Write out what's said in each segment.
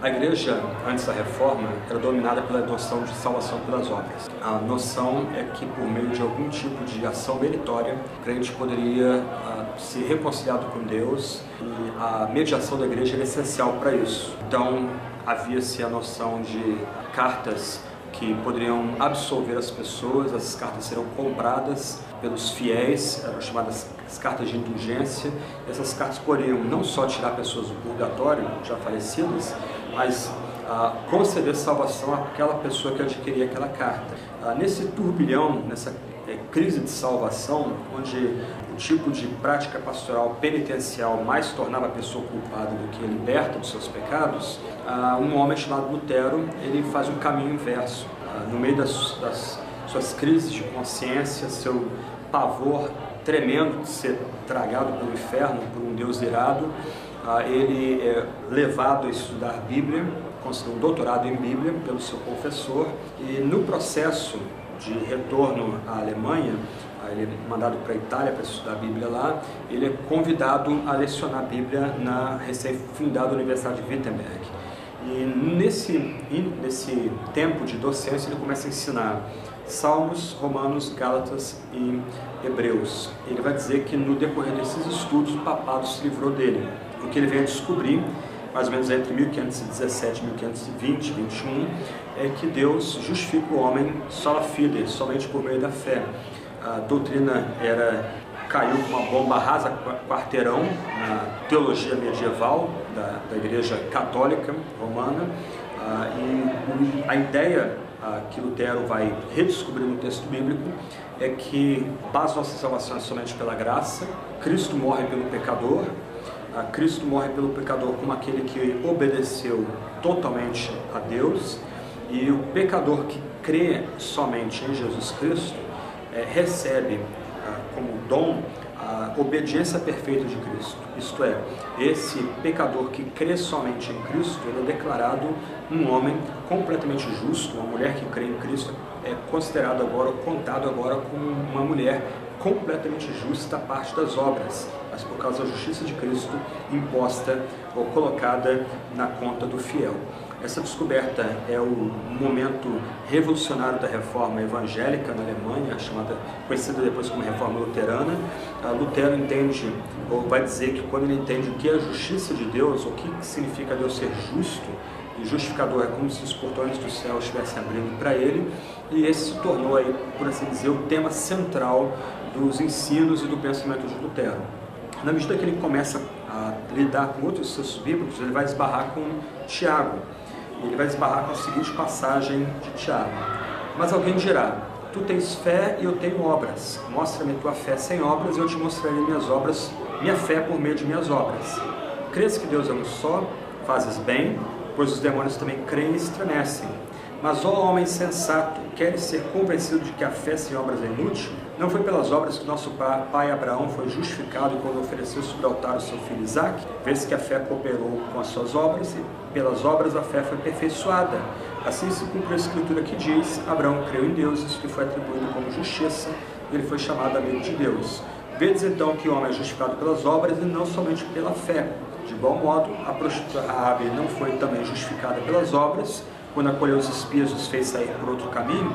A igreja, antes da reforma, era dominada pela noção de salvação pelas obras. A noção é que, por meio de algum tipo de ação meritória, o crente poderia ser reconciliado com Deus, e a mediação da igreja era essencial para isso. Então, havia-se a noção de cartas que poderiam absolver as pessoas. Essas cartas serão compradas pelos fiéis, eram chamadas as cartas de indulgência. Essas cartas poderiam não só tirar pessoas do purgatório, já falecidas, mas conceder salvação àquela pessoa que adquiria aquela carta. Nesse turbilhão, nessa crise de salvação, onde o tipo de prática pastoral penitencial mais tornava a pessoa culpada do que liberta dos seus pecados, um homem chamado Lutero, ele faz um caminho inverso. No meio das suas crises de consciência, seu pavor tremendo de ser tragado pelo inferno, por um Deus irado, ele é levado a estudar Bíblia, conseguiu um doutorado em Bíblia pelo seu confessor, e no processo de retorno à Alemanha, ele é mandado para a Itália para estudar a Bíblia lá, ele é convidado a lecionar a Bíblia na recém-fundada Universidade de Wittenberg. E nesse tempo de docência ele começa a ensinar Salmos, Romanos, Gálatas e Hebreus. Ele vai dizer que no decorrer desses estudos o papado se livrou dele. O que ele veio a descobrir, mais ou menos entre 1517 e 1520, 21, é que Deus justifica o homem sola fide, somente por meio da fé. A doutrina caiu com uma bomba rasa quarteirão na teologia medieval da Igreja Católica Romana, e a ideia que Lutero vai redescobrir no texto bíblico é que a base da nossa salvação é somente pela graça. Cristo morre pelo pecador, Cristo morre pelo pecador como aquele que obedeceu totalmente a Deus, e o pecador que crê somente em Jesus Cristo recebe como dom a obediência perfeita de Cristo. Isto é, esse pecador que crê somente em Cristo, ele é declarado um homem completamente justo. Uma mulher que crê em Cristo é considerado agora, contado agora como uma mulher completamente justa à parte das obras, mas por causa da justiça de Cristo imposta ou colocada na conta do fiel. Essa descoberta é o momento revolucionário da reforma evangélica na Alemanha, conhecida depois como reforma luterana. Lutero entende, ou vai dizer que quando ele entende o que é a justiça de Deus, o que significa Deus ser justo, e justificador é como se os portões do céu estivessem abrindo para ele, e esse se tornou, aí, por assim dizer, o tema central dos ensinos e do pensamento de Lutero. Na medida que ele começa a lidar com outros textos bíblicos, ele vai esbarrar com Tiago. Ele vai esbarrar com a seguinte passagem de Tiago: mas alguém dirá, tu tens fé e eu tenho obras. Mostra-me tua fé sem obras e eu te mostrarei minha fé por meio de minhas obras. Crês que Deus é um só? Fazes bem, pois os demônios também creem e estremecem. Mas, ó homem sensato, queres ser convencido de que a fé sem obras é inútil? Não foi pelas obras que nosso pai Abraão foi justificado quando ofereceu sobre o altar o seu filho Isaque? Vês que a fé cooperou com as suas obras e pelas obras a fé foi aperfeiçoada. Assim se cumpriu a escritura que diz: Abraão creu em Deus, isso que foi atribuído como justiça, e ele foi chamado amigo de Deus. Vedes então que o homem é justificado pelas obras e não somente pela fé. De igual modo, a prostituta Raabe não foi também justificada pelas obras, quando acolheu os espias os fez sair por outro caminho,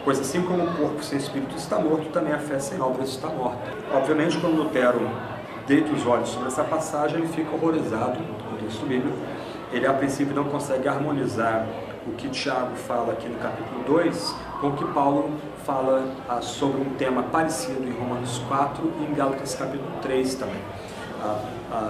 pois assim como o corpo sem espírito está morto, também a fé sem obras está morta. Obviamente, quando Lutero deita os olhos sobre essa passagem, ele fica horrorizado com o texto bíblico. Ele, a princípio, não consegue harmonizar o que Tiago fala aqui no capítulo 2 com o que Paulo fala sobre um tema parecido em Romanos 4 e em Gálatas capítulo 3 também.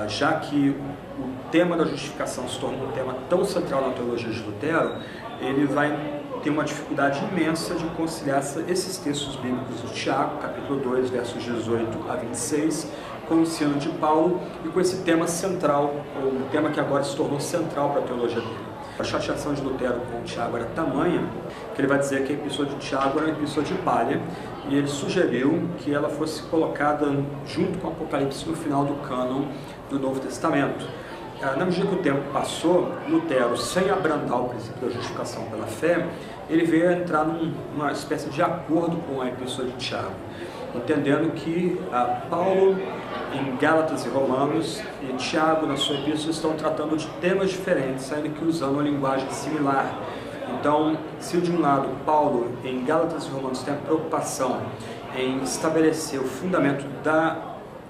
Já que o tema da justificação se tornou um tema tão central na teologia de Lutero, ele vai ter uma dificuldade imensa de conciliar esses textos bíblicos de Tiago, capítulo 2, versos 18 a 26, com o ensino de Paulo e com esse tema central, ou um tema que agora se tornou central para a teologia dele. A chateação de Lutero com Tiago era tamanha que ele vai dizer que a epístola de Tiago era uma epístola de palha, e ele sugeriu que ela fosse colocada junto com o Apocalipse no final do cânon do Novo Testamento. na medida que o tempo passou, Lutero, sem abrandar o princípio da justificação pela fé, ele veio a entrar numa espécie de acordo com a Epístola de Tiago, entendendo que Paulo, em Gálatas e Romanos, e Tiago, na sua epístola, estão tratando de temas diferentes, ainda que usando uma linguagem similar. Então, se de um lado Paulo, em Gálatas e Romanos, tem a preocupação em estabelecer o fundamento da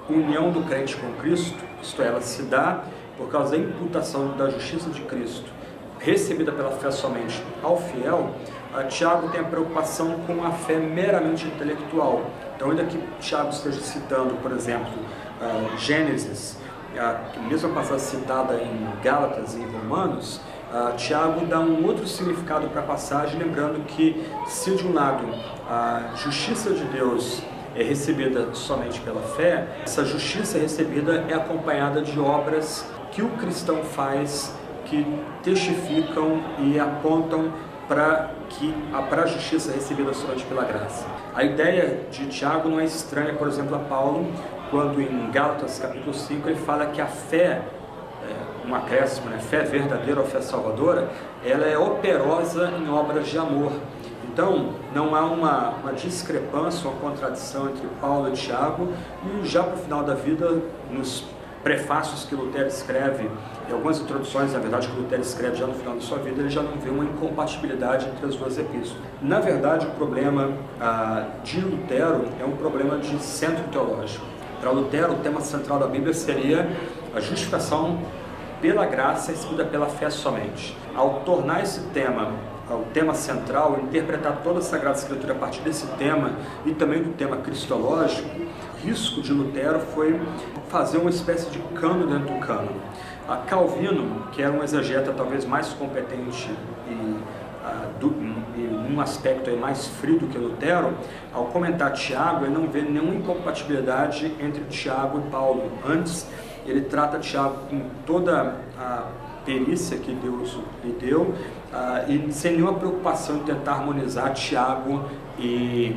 união do crente com Cristo, isto é, ela se dá por causa da imputação da justiça de Cristo, recebida pela fé somente ao fiel, Tiago tem a preocupação com a fé meramente intelectual. Então, ainda que Tiago esteja citando, por exemplo, Gênesis, que mesmo a passagem citada em Gálatas e Romanos, Tiago dá um outro significado para a passagem, lembrando que, se de um lado a justiça de Deus é recebida somente pela fé, essa justiça recebida é acompanhada de obras que o cristão faz, que testificam e apontam para a justiça recebida somente pela graça. A ideia de Tiago não é estranha, por exemplo, a Paulo, quando em Gálatas capítulo 5 ele fala que a fé, um acréscimo, fé verdadeira ou fé salvadora, ela é operosa em obras de amor. Então, não há uma discrepância, uma contradição entre Paulo e Tiago, e já para o final da vida, nos prefácios que Lutero escreve, e algumas introduções, na verdade, que Lutero escreve já no final da sua vida, ele já não vê uma incompatibilidade entre as duas epístolas. Na verdade, o problema de Lutero é um problema de centro teológico. Para Lutero, o tema central da Bíblia seria a justificação pela graça recebida pela fé somente. Ao tornar esse tema o tema central, interpretar toda a Sagrada Escritura a partir desse tema e também do tema cristológico, o risco de Lutero foi fazer uma espécie de cano dentro do cano. Calvino, que era um exegeta talvez mais competente e num aspecto mais frio do que Lutero, ao comentar Tiago, ele não vê nenhuma incompatibilidade entre Tiago e Paulo. Antes, ele trata Tiago com toda a perícia que Deus lhe deu e sem nenhuma preocupação em tentar harmonizar Tiago e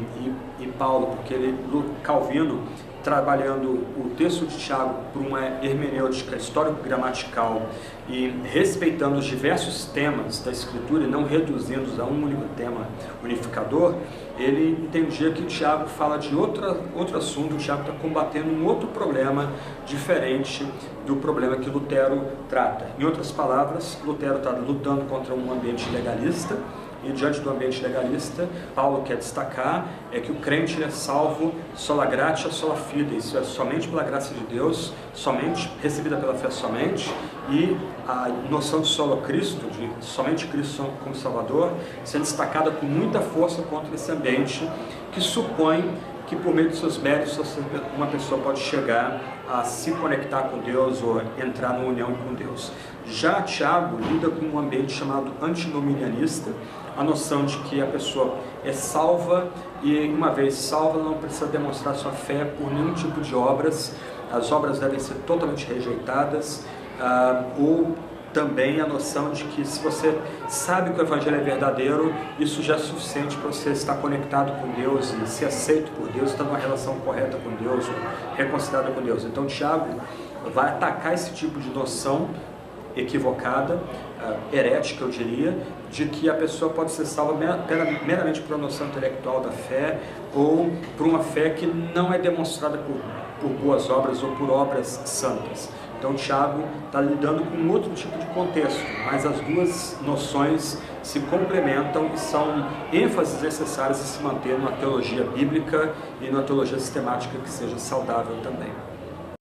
Paulo, porque Calvino, trabalhando o texto de Tiago por uma hermenêutica histórico-gramatical e respeitando os diversos temas da Escritura e não reduzindo-os a um único tema unificador, ele entendia que Tiago fala de outro assunto. Tiago está combatendo um outro problema diferente do problema que Lutero trata. Em outras palavras, Lutero está lutando contra um ambiente legalista, e diante do ambiente legalista, Paulo quer destacar que o crente é salvo sola gratia, sola fide, isso é somente pela graça de Deus, somente recebida pela fé somente, e a noção de solo Cristo, de somente Cristo como Salvador, sendo destacada com muita força contra esse ambiente que supõe que por meio de seus méritos uma pessoa pode chegar a se conectar com Deus ou entrar numa união com Deus. Já Tiago lida com um ambiente chamado antinomianianista, a noção de que a pessoa é salva e, uma vez salva, ela não precisa demonstrar sua fé por nenhum tipo de obras, as obras devem ser totalmente rejeitadas, ou também a noção de que, se você sabe que o Evangelho é verdadeiro, isso já é suficiente para você estar conectado com Deus e ser aceito por Deus, estar numa relação correta com Deus, reconciliado com Deus. Então Tiago vai atacar esse tipo de noção equivocada, herética, eu diria, de que a pessoa pode ser salva meramente por uma noção intelectual da fé ou por uma fé que não é demonstrada por boas obras ou por obras santas. Então Tiago está lidando com outro tipo de contexto, mas as duas noções se complementam e são ênfases necessárias de se manter numa teologia bíblica e numa teologia sistemática que seja saudável também.